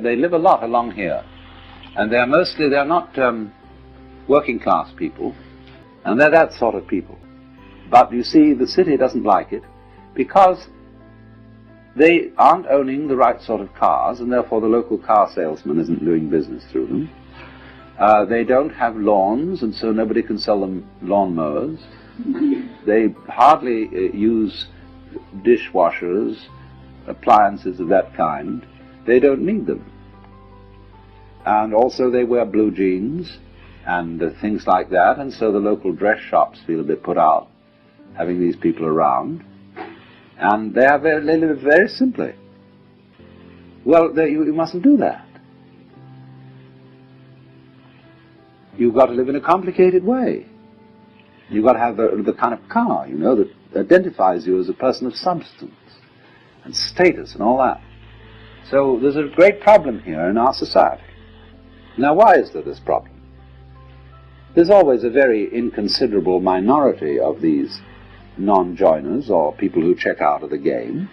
they live a lot along here, and they're not working class people, and they're that sort of people. But you see, the city doesn't like it because they aren't owning the right sort of cars, and therefore the local car salesman isn't doing business through them. They don't have lawns, and so nobody can sell them lawnmowers. They hardly use dishwashers, appliances of that kind. They don't need them. And also they wear blue jeans and things like that, and so the local dress shops feel a bit put out having these people around. And they live very simply. Well, you mustn't do that. You've got to live in a complicated way. You've got to have the kind of car, you know, that identifies you as a person of substance and status and all that. So there's a great problem here in our society. Now, why is there this problem? There's always a very inconsiderable minority of these non-joiners or people who check out of the game.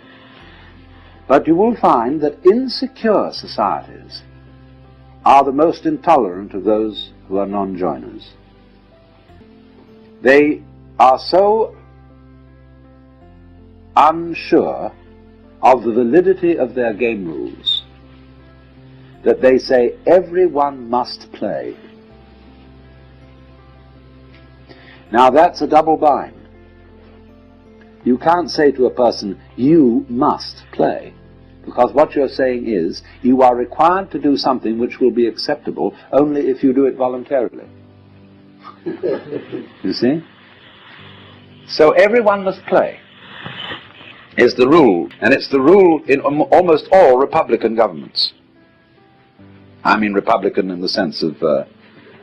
But you will find that insecure societies are the most intolerant of those who are non-joiners. They are so unsure of the validity of their game rules that they say everyone must play. Now that's a double bind. You can't say to a person, you must play, because what you're saying is you are required to do something which will be acceptable only if you do it voluntarily. You see? So everyone must play is the rule, and it's the rule in almost all Republican governments. I mean Republican in the sense of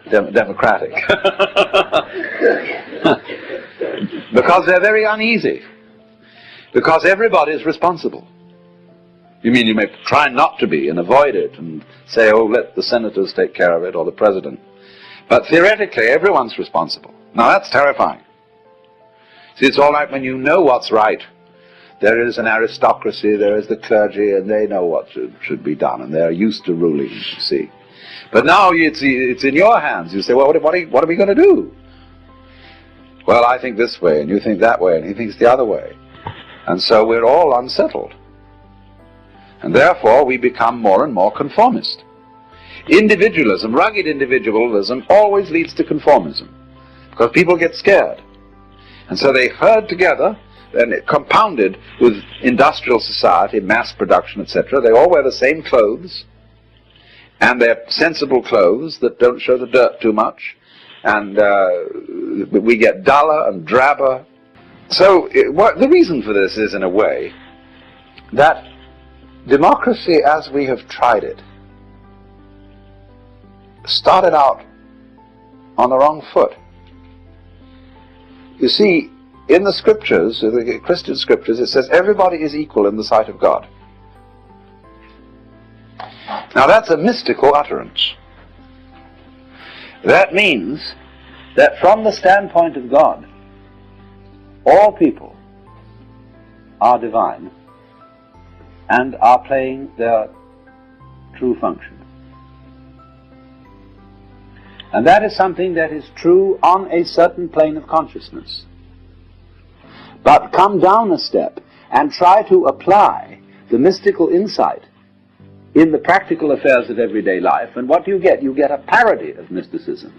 democratic. Because they're very uneasy. Because everybody is responsible. You mean you may try not to be and avoid it and say, oh, let the senators take care of it or the president. But theoretically, everyone's responsible. Now that's terrifying. See, it's all right when you know what's right. There is an aristocracy, there is the clergy, and they know what should be done, and they're used to ruling, you see. But now it's in your hands. You say, well, what are we going to do? Well, I think this way, and you think that way, and he thinks the other way. And so we're all unsettled. And therefore we become more and more conformist. Individualism, rugged individualism, always leads to conformism, because people get scared. And so they herd together, and compounded with industrial society, mass production, etc. They all wear the same clothes, and they're sensible clothes that don't show the dirt too much, and we get duller and drabber. So the reason for this is, in a way, that democracy as we have tried it started out on the wrong foot. You see, in the scriptures, the Christian scriptures, it says everybody is equal in the sight of God. Now that's a mystical utterance. That means that from the standpoint of God, all people are divine and are playing their true function. And that is something that is true on a certain plane of consciousness. But come down a step and try to apply the mystical insight in the practical affairs of everyday life, and what do you get? You get a parody of mysticism.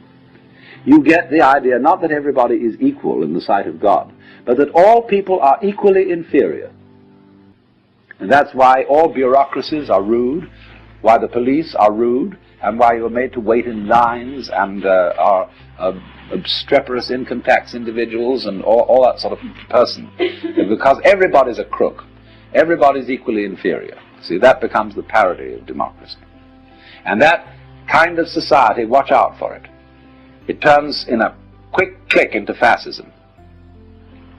You get the idea not that everybody is equal in the sight of God, but that all people are equally inferior. And that's why all bureaucracies are rude, why the police are rude, and why you're made to wait in lines and are obstreperous income tax individuals and all that sort of person. Because everybody's a crook. Everybody's equally inferior. See, that becomes the parody of democracy. And that kind of society, watch out for it. It turns in a quick click into fascism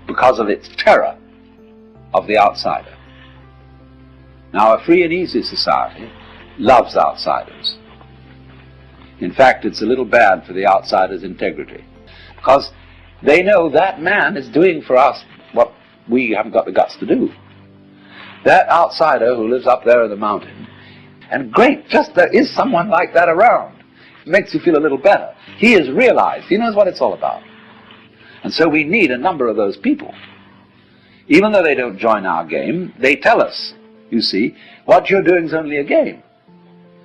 because of its terror of the outsider. Now, a free and easy society loves outsiders. In fact, it's a little bad for the outsider's integrity, because they know that man is doing for us what we haven't got the guts to do. That outsider who lives up there in the mountain And great, just there is someone like that around. It makes you feel a little better. He has realized, he knows what it's all about. And so we need a number of those people. Even though they don't join our game, they tell us, you see, what you're doing is only a game.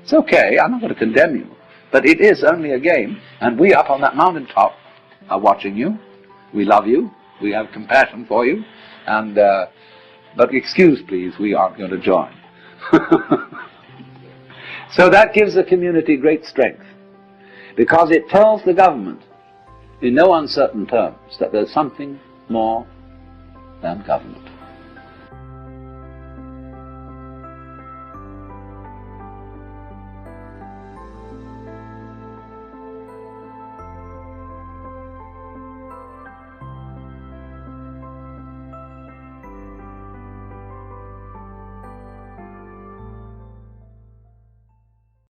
It's okay, I'm not going to condemn you, but it is only a game, and we up on that mountaintop are watching you. We love you, we have compassion for you, and but excuse please, we aren't going to join. So that gives the community great strength, because it tells the government in no uncertain terms that there's something more than government.